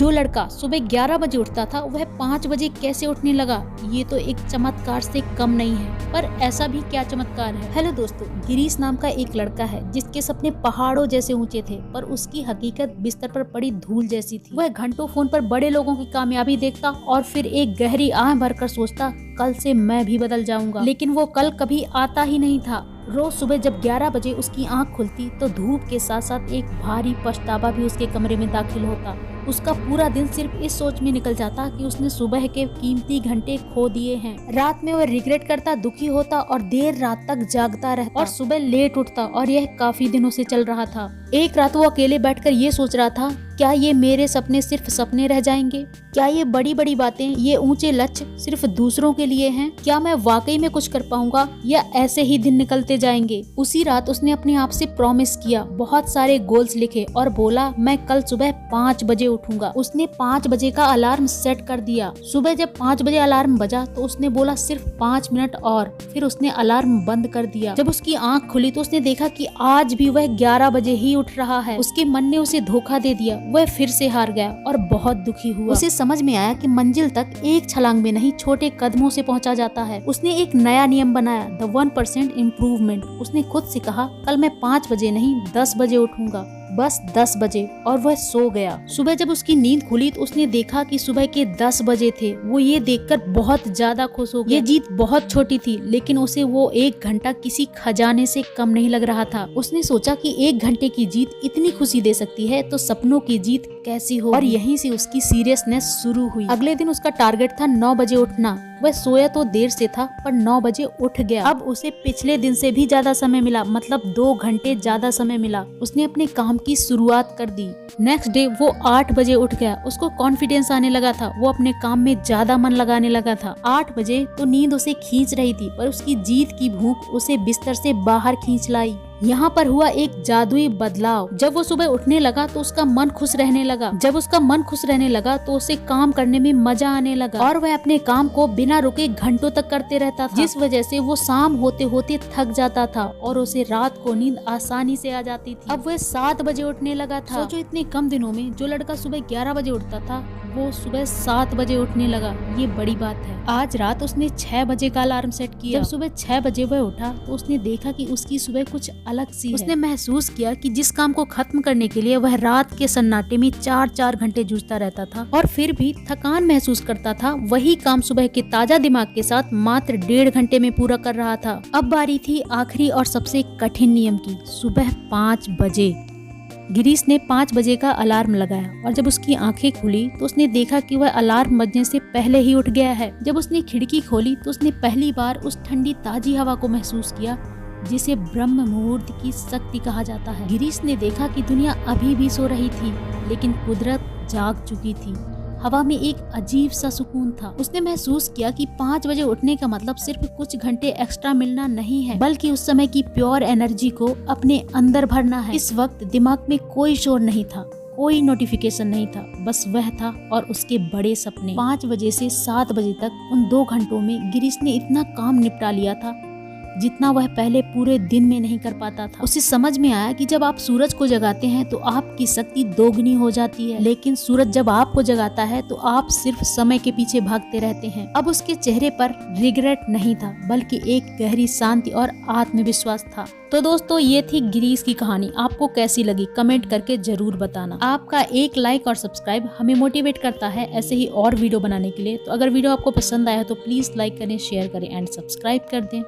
जो लड़का सुबह 11 बजे उठता था वह 5 बजे कैसे उठने लगा, ये तो एक चमत्कार से कम नहीं है। पर ऐसा भी क्या चमत्कार है। हेलो दोस्तों, गिरीश नाम का एक लड़का है जिसके सपने पहाड़ों जैसे ऊंचे थे, पर उसकी हकीकत बिस्तर पर पड़ी धूल जैसी थी। वह घंटों फोन पर बड़े लोगों की कामयाबी देखता और फिर एक गहरी आह भरकर सोचता, कल से मैं भी बदल जाऊंगा। लेकिन वो कल कभी आता ही नहीं था। रोज सुबह जब 11 बजे उसकी आंख खुलती तो धूप के साथ साथ एक भारी पछतावा भी उसके कमरे में दाखिल होता। उसका पूरा दिन सिर्फ इस सोच में निकल जाता कि उसने सुबह के कीमती घंटे खो दिए हैं। रात में वह रिग्रेट करता, दुखी होता और देर रात तक जागता रहता और सुबह लेट उठता, और यह काफी दिनों से चल रहा था। एक रात वो अकेले बैठकर ये सोच रहा था, क्या ये मेरे सपने सिर्फ सपने रह जाएंगे? क्या ये बड़ी बड़ी बातें, ये ऊंचे लक्ष्य सिर्फ दूसरों के लिए हैं? क्या मैं वाकई में कुछ कर पाऊंगा या ऐसे ही दिन निकलते जाएंगे? उसी रात उसने अपने आप से प्रॉमिस किया, बहुत सारे गोल्स लिखे और बोला, मैं कल सुबह 5 बजे उठूंगा। उसने 5 बजे का अलार्म सेट कर दिया। सुबह जब 5 बजे अलार्म बजा तो उसने बोला सिर्फ 5 मिनट और, फिर उसने अलार्म बंद कर दिया। जब उसकी आंख खुली तो उसने देखा कि आज भी वह 11 बजे ही उठ रहा है। उसके मन ने उसे धोखा दे दिया। वह फिर से हार गया और बहुत दुखी हुआ। उसे समझ में आया कि मंजिल तक एक छलांग में नहीं, छोटे कदमों से पहुंचा जाता है। उसने एक नया नियम बनाया, द 1% इम्प्रूवमेंट। उसने खुद से कहा, कल मैं 5 बजे नहीं 10 बजे उठूंगा, बस 10 बजे। और वह सो गया। सुबह जब उसकी नींद खुली तो उसने देखा कि सुबह के 10 बजे थे। वो ये देखकर बहुत ज्यादा खुश हो गया। ये जीत बहुत छोटी थी, लेकिन उसे वो 1 घंटा किसी खजाने से कम नहीं लग रहा था। उसने सोचा कि 1 घंटे की जीत इतनी खुशी दे सकती है तो सपनों की जीत कैसी हो। और यहीं से उसकी सीरियसनेस शुरू हुई। अगले दिन उसका टारगेट था 9 बजे उठना। वह सोया तो देर से था, पर 9 बजे उठ गया। अब उसे पिछले दिन से भी ज्यादा समय मिला, मतलब 2 घंटे ज्यादा समय मिला। उसने अपने काम की शुरुआत कर दी। नेक्स्ट डे वो 8 बजे उठ गया। उसको कॉन्फिडेंस आने लगा था। वो अपने काम में ज्यादा मन लगाने लगा था। 8 बजे तो नींद उसे खींच रही थी, पर उसकी जीत की भूख उसे बिस्तर से बाहर खींच लाई। यहाँ पर हुआ एक जादुई बदलाव। जब वो सुबह उठने लगा तो उसका मन खुश रहने लगा। जब उसका मन खुश रहने लगा तो उसे काम करने में मजा आने लगा, और वह अपने काम को बिना रुके घंटों तक करते रहता था, जिस वजह से वो शाम होते होते थक जाता था और उसे रात को नींद आसानी से आ जाती थी। अब वह 7 बजे उठने लगा था। सोचो, इतने कम दिनों में जो लड़का सुबह 11 बजे उठता था वो सुबह 7 बजे उठने लगा। ये बड़ी बात है। आज रात उसने 6 बजे का अलार्म सेट किया। जब सुबह 6 बजे वह उठा तो उसने देखा कि उसकी सुबह कुछ अलग सी है। उसने महसूस किया कि जिस काम को खत्म करने के लिए वह रात के सन्नाटे में 4-4 घंटे जूझता रहता था और फिर भी थकान महसूस करता था, वही काम सुबह के ताजा दिमाग के साथ मात्र 1.5 घंटे में पूरा कर रहा था। अब बारी थी आखिरी और सबसे कठिन नियम की, सुबह 5 बजे। गिरीश ने 5 बजे का अलार्म लगाया और जब उसकी आंखें खुली तो उसने देखा कि वह अलार्म बजने से पहले ही उठ गया है। जब उसने खिड़की खोली तो उसने पहली बार उस ठंडी ताजी हवा को महसूस किया जिसे ब्रह्म मुहूर्त की शक्ति कहा जाता है। गिरीश ने देखा कि दुनिया अभी भी सो रही थी, लेकिन कुदरत जाग चुकी थी। हवा में एक अजीब सा सुकून था। उसने महसूस किया कि 5 बजे उठने का मतलब सिर्फ कुछ घंटे एक्स्ट्रा मिलना नहीं है, बल्कि उस समय की प्योर एनर्जी को अपने अंदर भरना है। इस वक्त दिमाग में कोई शोर नहीं था, कोई नोटिफिकेशन नहीं था, बस वह था और उसके बड़े सपने। 5 बजे से 7 बजे तक उन 2 घंटों में गिरीश ने इतना काम निपटा लिया था जितना वह पहले पूरे दिन में नहीं कर पाता था। उसे समझ में आया कि जब आप सूरज को जगाते हैं तो आपकी शक्ति दोगुनी हो जाती है, लेकिन सूरज जब आपको जगाता है तो आप सिर्फ समय के पीछे भागते रहते हैं। अब उसके चेहरे पर रिग्रेट नहीं था, बल्कि एक गहरी शांति और आत्मविश्वास था। तो दोस्तों, ये थी गिरीश की कहानी। आपको कैसी लगी कमेंट करके जरूर बताना। आपका एक लाइक और सब्सक्राइब हमें मोटिवेट करता है ऐसे ही और वीडियो बनाने के लिए। तो अगर वीडियो आपको पसंद आया तो प्लीज लाइक करें, शेयर करें एंड सब्सक्राइब कर दें।